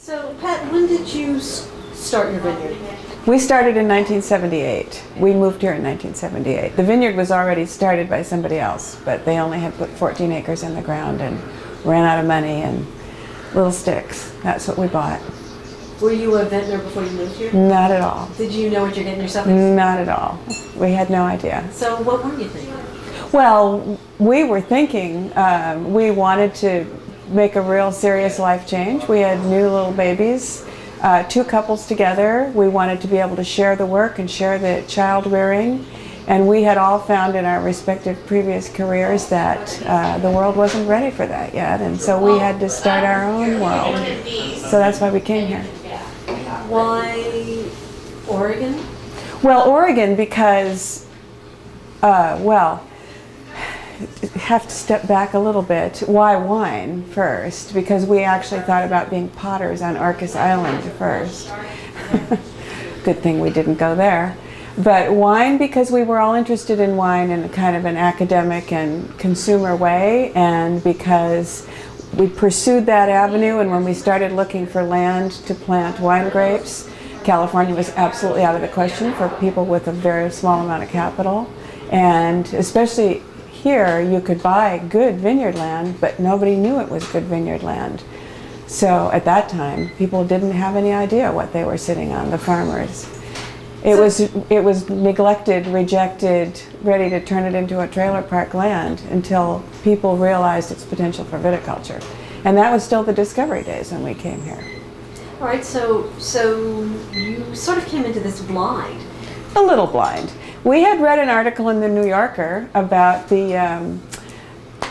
So, Pat, when did you start your vineyard? We started in 1978. We moved here in 1978. The vineyard was already started by somebody else, but they only had put 14 acres in the ground and ran out of money and little sticks. That's what we bought. Were you a vintner before you moved here? Not at all. Did you know what you're getting yourself into? Not at all. We had no idea. So what were you thinking? Well, we were thinking we wanted to make a real serious life change. We had new little babies. Two couples together. We wanted to be able to share the work and share the child rearing, and we had all found in our respective previous careers that the world wasn't ready for that yet, and so we had to start our own world. So that's why we came here. Why Oregon? Well, Oregon because, have to step back a little bit. Why wine first? Because we actually thought about being potters on Orcas Island first. Good thing we didn't go there. But wine because we were all interested in wine in a kind of an academic and consumer way, and because we pursued that avenue, and when we started looking for land to plant wine grapes, California was absolutely out of the question for people with a very small amount of capital, and especially here you could buy good vineyard land, but nobody knew it was good vineyard land. So at that time, people didn't have any idea what they were sitting on, the farmers. It was neglected, rejected, ready to turn it into a trailer park land until people realized its potential for viticulture. And that was still the discovery days when we came here. All right, so you sort of came into this blind. A little blind. We had read an article in the New Yorker about the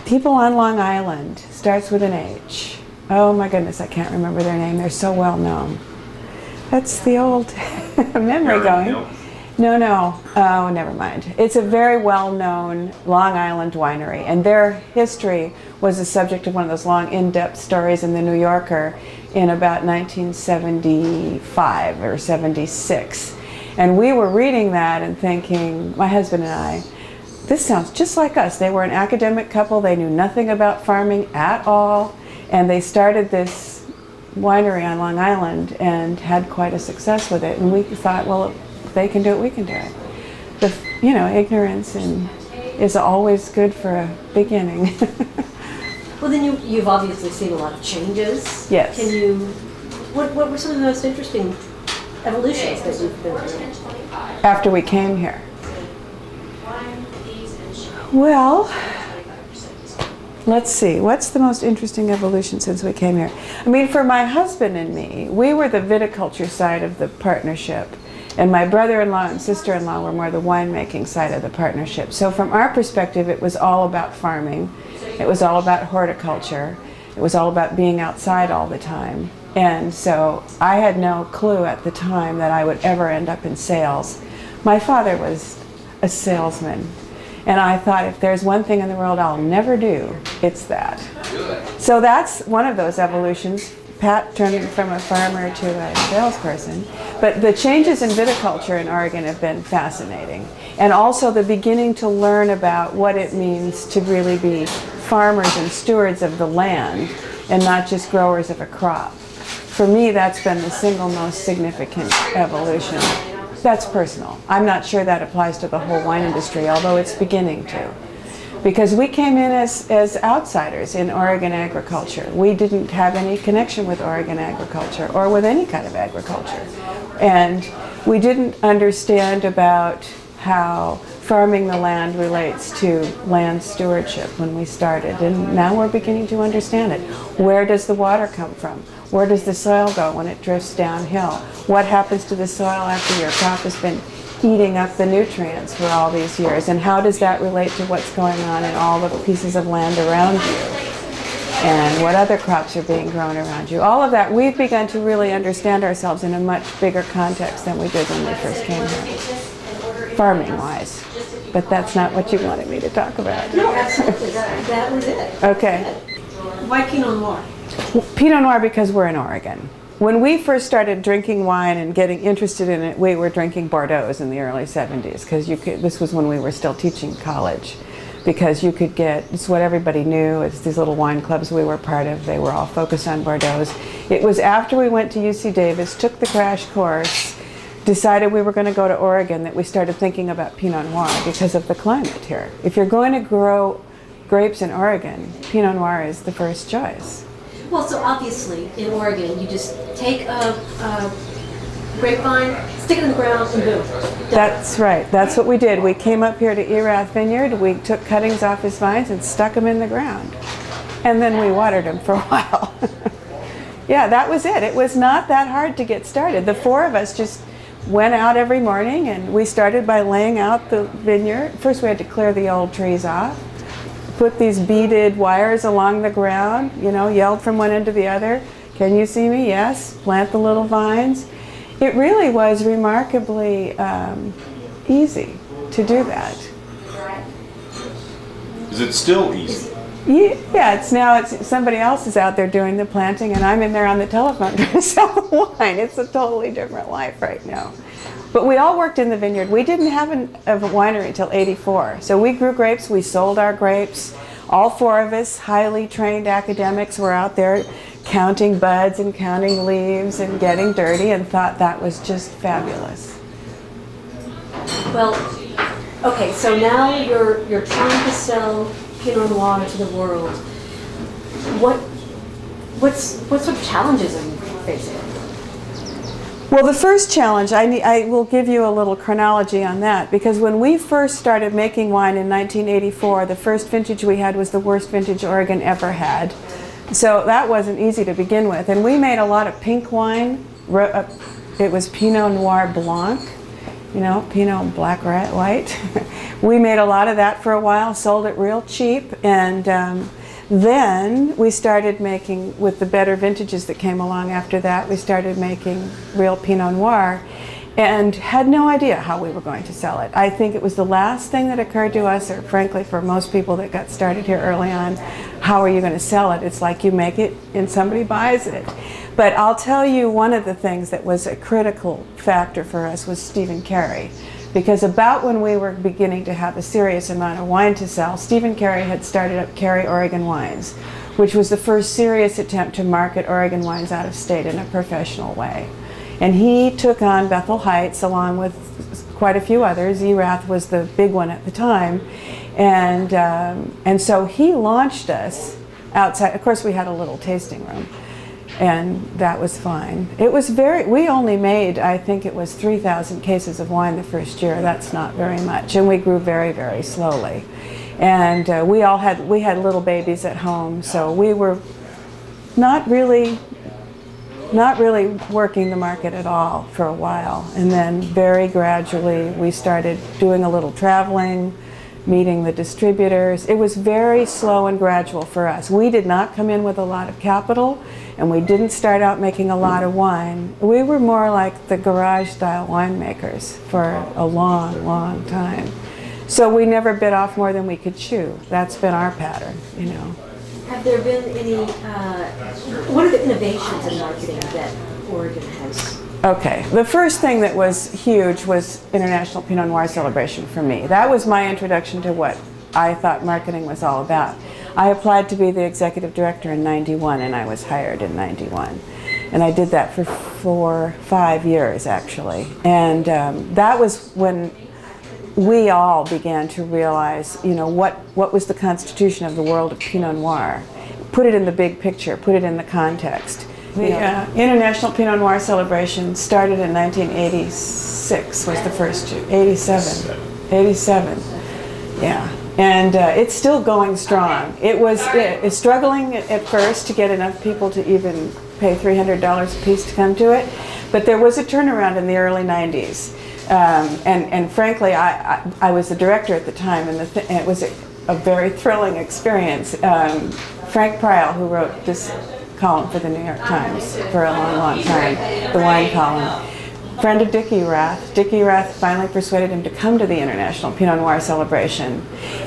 people on Long Island, starts with an H. Oh my goodness, I can't remember their name. They're so well known. That's the old memory going. No. Oh, never mind. It's a very well-known Long Island winery, and their history was the subject of one of those long, in-depth stories in the New Yorker in about 1975 or 76. And we were reading that and thinking, my husband and I, this sounds just like us. They were an academic couple. They knew nothing about farming at all, and they started this winery on Long Island and had quite a success with it. And we thought, well, if they can do it, we can do it. Ignorance is always good for a beginning. Well, then you've obviously seen a lot of changes. Yes. What were some of the most interesting evolutions that you've been through? After we came here? Well, let's see, what's the most interesting evolution since we came here? I mean, for my husband and me, we were the viticulture side of the partnership, and my brother-in-law and sister-in-law were more the winemaking side of the partnership. So from our perspective, it was all about farming. It was all about horticulture. It was all about being outside all the time. And so I had no clue at the time that I would ever end up in sales. My father was a salesman. And I thought, if there's one thing in the world I'll never do, it's that. So that's one of those evolutions. Pat turning from a farmer to a salesperson. But the changes in viticulture in Oregon have been fascinating. And also the beginning to learn about what it means to really be farmers and stewards of the land and not just growers of a crop. For me, that's been the single most significant evolution. That's personal. I'm not sure that applies to the whole wine industry, although it's beginning to. Because we came in as outsiders in Oregon agriculture. We didn't have any connection with Oregon agriculture or with any kind of agriculture. And we didn't understand about how farming the land relates to land stewardship when we started. And now we're beginning to understand it. Where does the water come from? Where does the soil go when it drifts downhill? What happens to the soil after your crop has been eating up the nutrients for all these years? And how does that relate to what's going on in all the pieces of land around you? And what other crops are being grown around you? All of that, we've begun to really understand ourselves in a much bigger context than we did when we first came here, farming-wise. But that's not what you wanted me to talk about. No, absolutely. That was it. Okay. Why Pinot Noir? Pinot Noir because we're in Oregon. When we first started drinking wine and getting interested in it, we were drinking Bordeaux in the early 70s because this was when we were still teaching college. because you could get, it's what everybody knew, it's these little wine clubs we were part of, they were all focused on Bordeaux. It was after we went to UC Davis, took the crash course, decided we were going to go to Oregon, that we started thinking about Pinot Noir because of the climate here. If you're going to grow grapes in Oregon, Pinot Noir is the first choice. Well, so obviously in Oregon, you just take a grapevine, stick it in the ground, and boom. Done. That's right. That's what we did. We came up here to Erath Vineyard. We took cuttings off his vines and stuck them in the ground. And then we watered them for a while. Yeah, that was it. It was not that hard to get started. The four of us just went out every morning, and we started by laying out the vineyard. First we had to clear the old trees off, put these beaded wires along the ground, you know, yelled from one end to the other, "Can you see me?" Yes. Plant the little vines. It really was remarkably easy to do that. Is it still easy? Yeah, it's somebody else is out there doing the planting, and I'm in there on the telephone trying to sell the wine. It's a totally different life right now. But we all worked in the vineyard. We didn't have a winery until '84. So we grew grapes, we sold our grapes. All four of us, highly trained academics, were out there counting buds and counting leaves and getting dirty, and thought that was just fabulous. Well, okay, so now you're trying to sell Pinot Noir to the world. What sort of challenges are you facing? Well, the first challenge, I will give you a little chronology on that, because when we first started making wine in 1984, the first vintage we had was the worst vintage Oregon ever had. So that wasn't easy to begin with. And we made a lot of pink wine. It was Pinot Noir Blanc, you know, Pinot Black, White. We made a lot of that for a while, sold it real cheap, and then we started making, with the better vintages that came along after that, we started making real Pinot Noir, and had no idea how we were going to sell it. I think it was the last thing that occurred to us, or frankly for most people that got started here early on, how are you going to sell it? It's like you make it and somebody buys it. But I'll tell you, one of the things that was a critical factor for us was Stephen Carey. Because about when we were beginning to have a serious amount of wine to sell, Stephen Carey had started up Carey Oregon Wines, which was the first serious attempt to market Oregon wines out of state in a professional way. And he took on Bethel Heights along with quite a few others. Erath was the big one at the time. And so he launched us outside. Of course, we had a little tasting room, and that was fine. It was we only made, I think it was 3,000 cases of wine the first year. That's not very much. And we grew very, very slowly. And we had little babies at home, so we were not really working the market at all for a while. And then very gradually we started doing a little traveling, meeting the distributors. It was very slow and gradual for us. We did not come in with a lot of capital, and we didn't start out making a lot of wine. We were more like the garage style winemakers for a long, long time. So we never bit off more than we could chew. That's been our pattern, you know. Have there been any, what are the innovations in marketing that Oregon has? Okay, the first thing that was huge was International Pinot Noir Celebration for me. That was my introduction to what I thought marketing was all about. I applied to be the executive director in '91, and I was hired in '91. And I did that for 5 years, actually. And that was when we all began to realize, you know, what was the constitution of the world of Pinot Noir. Put it in the big picture, put it in the context. The International Pinot Noir Celebration started in 1986, was the first year. 87, yeah. And it's still going strong. It was struggling at first to get enough people to even pay $300 a piece to come to it, but there was a turnaround in the early 90s. And frankly, I was the director at the time, and it was a very thrilling experience. Frank Pryle, who wrote this column for the New York Times for a long, long time, the wine column, friend of Dick Erath. Dick Erath finally persuaded him to come to the International Pinot Noir Celebration.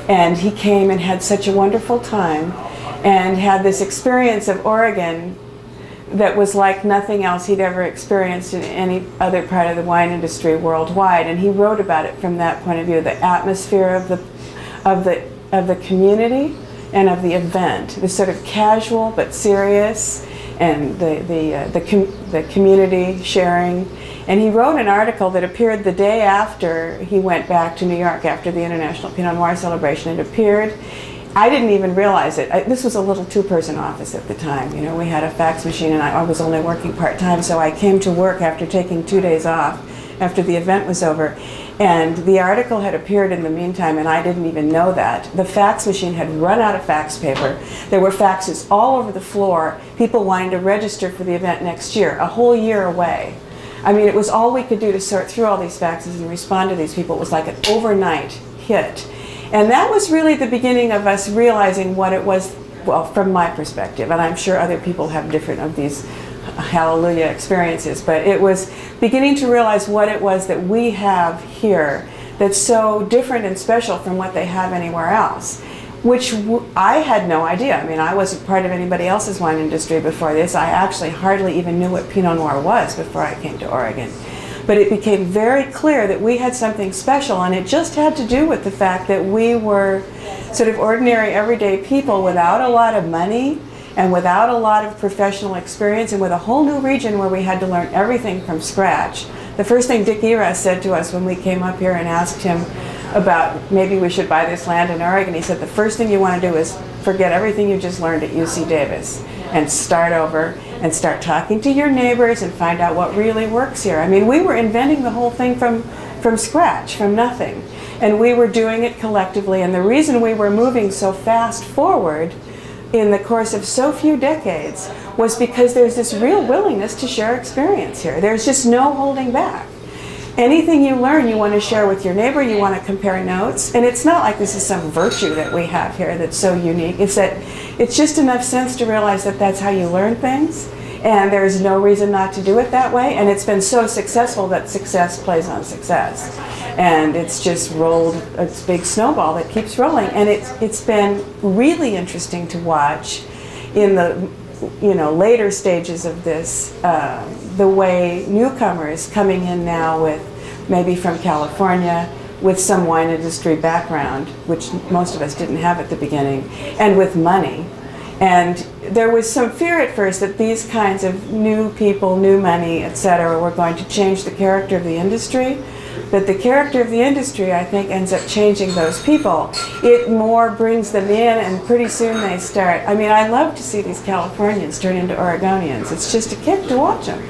And he came and had such a wonderful time and had this experience of Oregon that was like nothing else he'd ever experienced in any other part of the wine industry worldwide. And he wrote about it from that point of view, the atmosphere of the of the community and of the event, the sort of casual but serious, and the community sharing. And he wrote an article that appeared the day after he went back to New York after the International Pinot Noir Celebration. It appeared, I didn't even realize it. This was a little two-person office at the time. You know, we had a fax machine, and I was only working part-time, so I came to work after taking 2 days off after the event was over. And the article had appeared in the meantime, and I didn't even know that. The fax machine had run out of fax paper. There were faxes all over the floor, people wanting to register for the event next year, a whole year away. I mean, it was all we could do to sort through all these faxes and respond to these people. It was like an overnight hit. And that was really the beginning of us realizing what it was, well, from my perspective, and I'm sure other people have different of these hallelujah experiences, but it was beginning to realize what it was that we have here that's so different and special from what they have anywhere else, which I had no idea. I mean, I wasn't part of anybody else's wine industry before this. I actually hardly even knew what Pinot Noir was before I came to Oregon. But it became very clear that we had something special, and it just had to do with the fact that we were sort of ordinary, everyday people without a lot of money and without a lot of professional experience, and with a whole new region where we had to learn everything from scratch. The first thing Dick Eras said to us when we came up here and asked him about maybe we should buy this land in Oregon, he said the first thing you want to do is forget everything you just learned at UC Davis and start over and start talking to your neighbors and find out what really works here. I mean, we were inventing the whole thing from scratch, from nothing. And we were doing it collectively, and the reason we were moving so fast forward in the course of so few decades was because there's this real willingness to share experience here. There's just no holding back. Anything you learn, you want to share with your neighbor, you want to compare notes, and it's not like this is some virtue that we have here that's so unique. It's that it's just enough sense to realize that that's how you learn things, and there's no reason not to do it that way, and it's been so successful that success plays on success. And it's just rolled, it's a big snowball that keeps rolling. And it's been really interesting to watch in the later stages of this, the way newcomers coming in now with maybe from California, with some wine industry background, which most of us didn't have at the beginning, and with money. And there was some fear at first that these kinds of new people, new money, etc., were going to change the character of the industry. But the character of the industry, I think, ends up changing those people. It more brings them in, and pretty soon they start. I mean, I love to see these Californians turn into Oregonians. It's just a kick to watch them.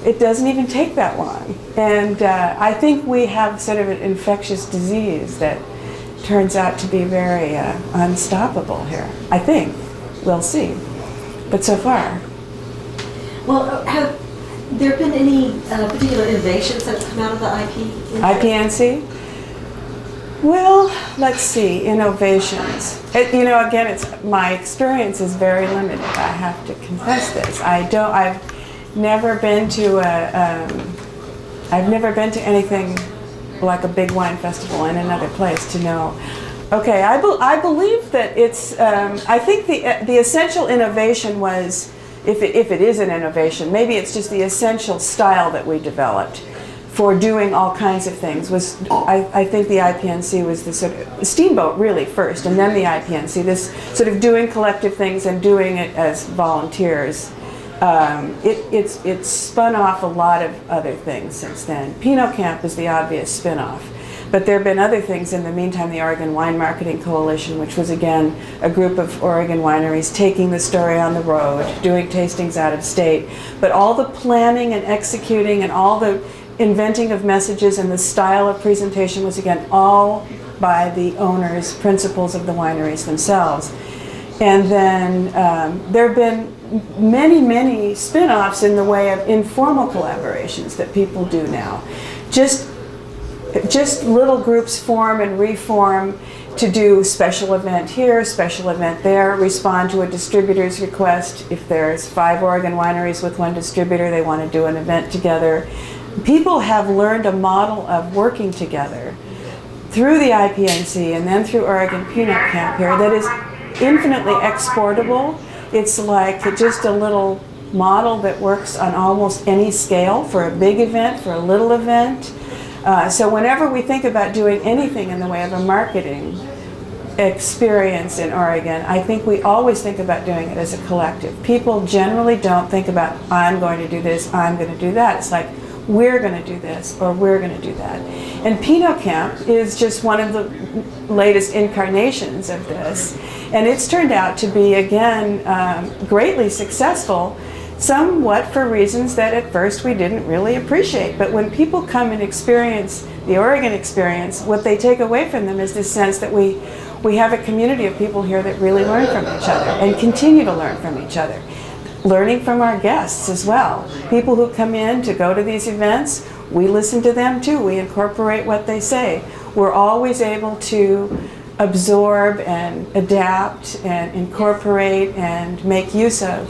It doesn't even take that long. And I think we have sort of an infectious disease that turns out to be very unstoppable here. I think. We'll see. But so far. Well, have there been any particular innovations that have come out of the IPNC? Well, let's see, innovations. Again, my experience is very limited. I have to confess this. I've never been to anything like a big wine festival in another place to know. Okay, I believe that it's. I think the essential innovation was, if it is an innovation, maybe it's just the essential style that we developed for doing all kinds of things. I think the IPNC was the sort of Steamboat really first, and then the IPNC. This sort of doing collective things and doing it as volunteers. It's spun off a lot of other things since then. Pinot Camp is the obvious spin-off. But there have been other things in the meantime. The Oregon Wine Marketing Coalition, which was again a group of Oregon wineries taking the story on the road, doing tastings out of state. But all the planning and executing and all the inventing of messages and the style of presentation was again all by the owners, principals of the wineries themselves. And then there have been many, many spin-offs in the way of informal collaborations that people do now. Just little groups form and reform to do special event here, special event there, respond to a distributor's request. If there's 5 Oregon wineries with one distributor, they want to do an event together. People have learned a model of working together through the IPNC and then through Oregon Pinot Camp here that is infinitely exportable. It's like just a little model that works on almost any scale, for a big event, for a little event. So whenever we think about doing anything in the way of a marketing experience in Oregon. I think we always think about doing it as a collective. People generally don't think about, I'm going to do this, I'm going to do that. It's like, we're going to do this or we're going to do that. And Pinot Camp is just one of the latest incarnations of this. And it's turned out to be, again, greatly successful, somewhat for reasons that at first we didn't really appreciate. But when people come and experience the Oregon experience, what they take away from them is this sense that we have a community of people here that really learn from each other and continue to learn from each other. Learning from our guests as well. People who come in to go to these events, we listen to them too. We incorporate what they say. We're always able to absorb and adapt and incorporate and make use of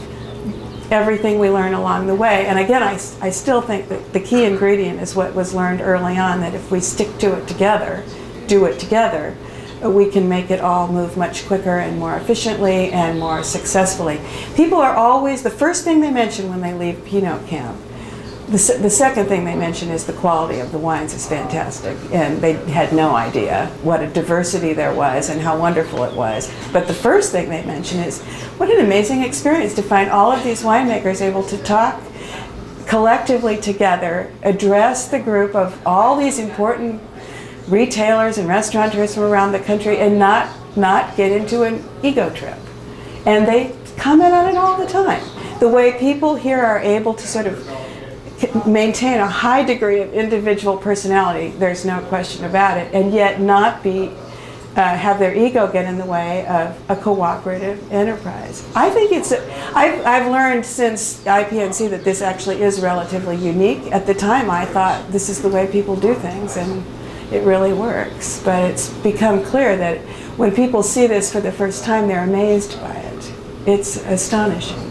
everything we learn along the way. And again, I still think that the key ingredient is what was learned early on, that if we stick to it together, do it together, we can make it all move much quicker and more efficiently and more successfully. People are always, the first thing they mention when they leave Pinot Camp, the second thing they mention is the quality of the wines is fantastic. And they had no idea what a diversity there was and how wonderful it was. But the first thing they mention is, what an amazing experience to find all of these winemakers able to talk collectively together, address the group of all these important retailers and restaurateurs from around the country, and not get into an ego trip. And they comment on it all the time. The way people here are able to sort of maintain a high degree of individual personality, there's no question about it, and yet not be have their ego get in the way of a cooperative enterprise. I think I've learned since IPNC that this actually is relatively unique. At the time I thought this is the way people do things, and it really works. But it's become clear that when people see this for the first time, they're amazed by it. It's astonishing.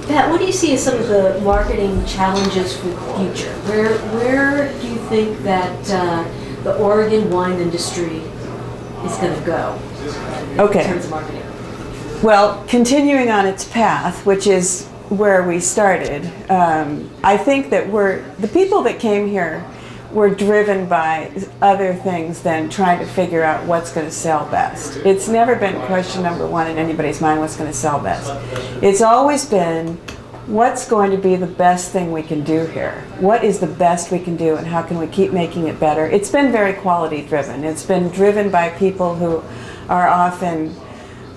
Pat, what do you see as some of the marketing challenges for the future? Where do you think that the Oregon wine industry is going to go in terms of marketing? Well, continuing on its path, which is where we started, I think that the people that came here were driven by other things than trying to figure out what's going to sell best. It's never been question number one in anybody's mind, what's going to sell best. It's always been, what's going to be the best thing we can do here? What is the best we can do, and how can we keep making it better? It's been very quality driven. It's been driven by people who are often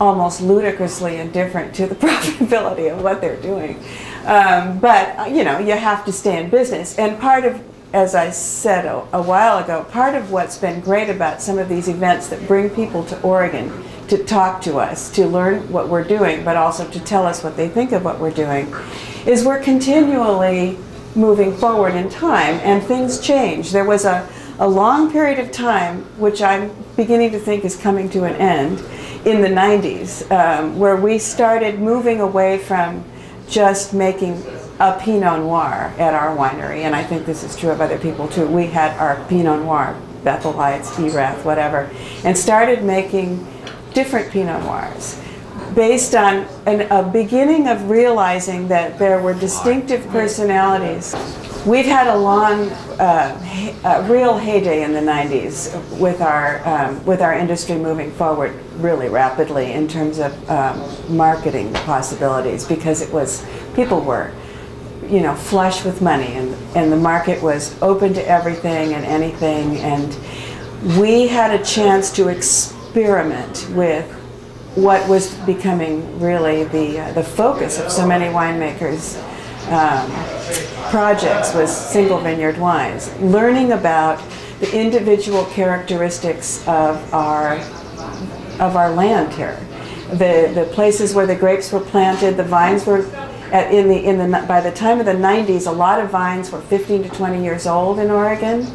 almost ludicrously indifferent to the profitability of what they're doing. But you have to stay in business. And part of, as I said a while ago, part of what's been great about some of these events that bring people to Oregon to talk to us, to learn what we're doing, but also to tell us what they think of what we're doing, is we're continually moving forward in time, and things change. There was a long period of time, which I'm beginning to think is coming to an end, in the 90s, where we started moving away from just making a Pinot Noir at our winery, and I think this is true of other people too. We had our Pinot Noir, Bethel Heights, Erath, whatever, and started making different Pinot Noirs based on a beginning of realizing that there were distinctive personalities. We've had a long, real heyday in the 90s with our industry moving forward really rapidly in terms of marketing possibilities, because people were flush with money, and the market was open to everything and anything, and we had a chance to experiment with what was becoming really the focus of so many winemakers' projects, was single vineyard wines, learning about the individual characteristics of our land here, the places where the grapes were planted, the vines were. By the time of the 90s, a lot of vines were 15 to 20 years old in Oregon,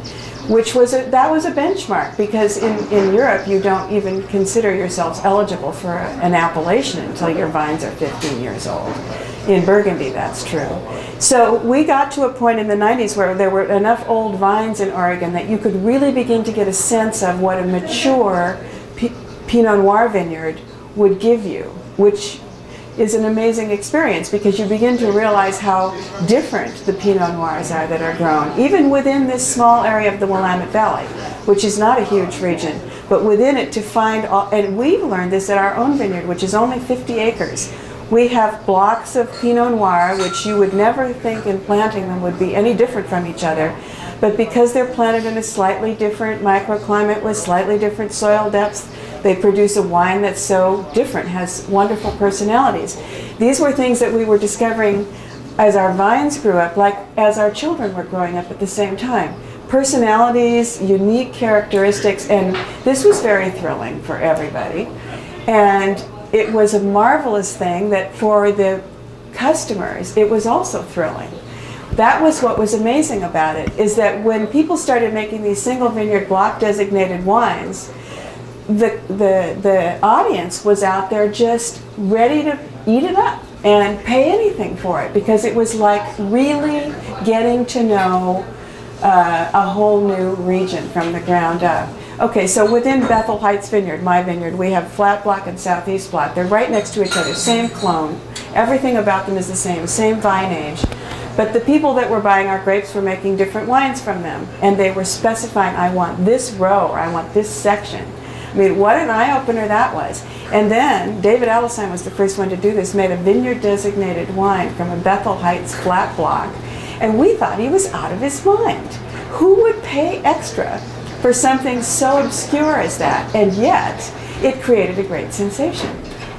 that was a benchmark, because in Europe you don't even consider yourselves eligible for an appellation until your vines are 15 years old. In Burgundy, that's true. So we got to a point in the 90s where there were enough old vines in Oregon that you could really begin to get a sense of what a mature Pinot Noir vineyard would give you, which is an amazing experience, because you begin to realize how different the Pinot Noirs are that are grown, even within this small area of the Willamette Valley, which is not a huge region, but within it to find all, and we've learned this at our own vineyard, which is only 50 acres. We have blocks of Pinot Noir, which you would never think in planting them would be any different from each other. But because they're planted in a slightly different microclimate with slightly different soil depths, they produce a wine that's so different, has wonderful personalities. These were things that we were discovering as our vines grew up, like as our children were growing up at the same time. Personalities, unique characteristics, and this was very thrilling for everybody. And it was a marvelous thing that for the customers, it was also thrilling. That was what was amazing about it, is that when people started making these single vineyard block designated wines, the audience was out there just ready to eat it up and pay anything for it, because it was like really getting to know a whole new region from the ground up. Okay, so within Bethel Heights Vineyard, my vineyard, we have flat block and southeast block. They're right next to each other, same clone. Everything about them is the same vine age. But the people that were buying our grapes were making different wines from them. And they were specifying, I want this row, or I want this section. I mean, what an eye-opener that was. And then, David Alesheim was the first one to do this, made a vineyard-designated wine from a Bethel Heights flat block. And we thought he was out of his mind. Who would pay extra for something so obscure as that? And yet, it created a great sensation.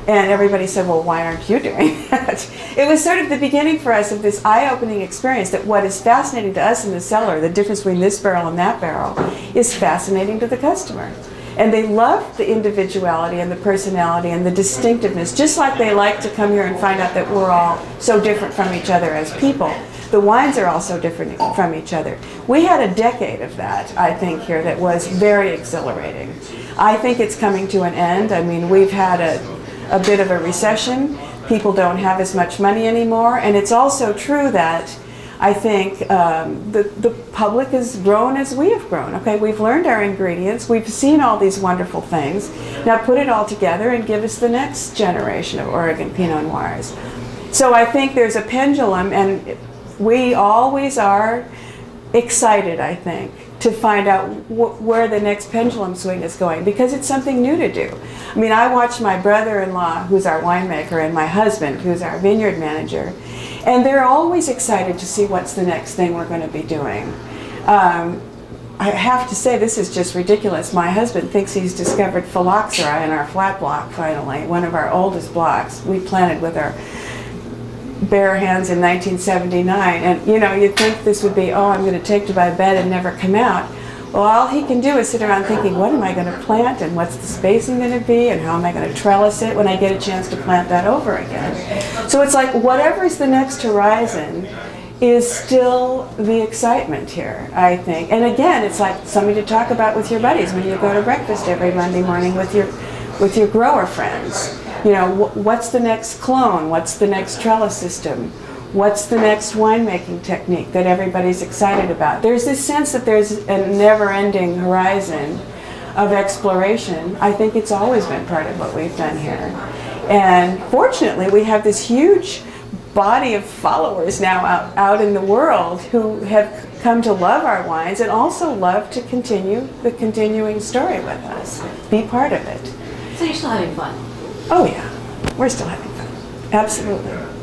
And everybody said, well, why aren't you doing that? It was sort of the beginning for us of this eye-opening experience that what is fascinating to us in the cellar, the difference between this barrel and that barrel, is fascinating to the customer. And they love the individuality and the personality and the distinctiveness, just like they like to come here and find out that we're all so different from each other as people. The wines are also different from each other. We had a decade of that, I think, here that was very exhilarating. I think it's coming to an end. I mean, we've had a bit of a recession. People don't have as much money anymore. And it's also true that I think the public has grown as we have grown. Okay, we've learned our ingredients. We've seen all these wonderful things. Now put it all together and give us the next generation of Oregon Pinot Noirs. So I think there's a pendulum, and we always are excited, I think, to find out where the next pendulum swing is going, because it's something new to do. I mean, I watch my brother-in-law, who's our winemaker, and my husband, who's our vineyard manager, and they're always excited to see what's the next thing we're going to be doing. I have to say, this is just ridiculous. My husband thinks he's discovered phylloxera in our flat block, finally, one of our oldest blocks. We planted with our bare hands in 1979, and you know, you'd think this would be, oh, I'm going to take to my bed and never come out. Well, all he can do is sit around thinking, what am I going to plant, and what's the spacing going to be, and how am I going to trellis it when I get a chance to plant that over again. So it's like whatever's the next horizon is still the excitement here, I think. And again, it's like something to talk about with your buddies when you go to breakfast every Monday morning with your grower friends. You know, what's the next clone? What's the next trellis system? What's the next winemaking technique that everybody's excited about? There's this sense that there's a never-ending horizon of exploration. I think it's always been part of what we've done here. And fortunately, we have this huge body of followers now out in the world who have come to love our wines and also love to continue the continuing story with us, be part of it. So you're still having fun? Oh yeah, we're still having fun. Absolutely.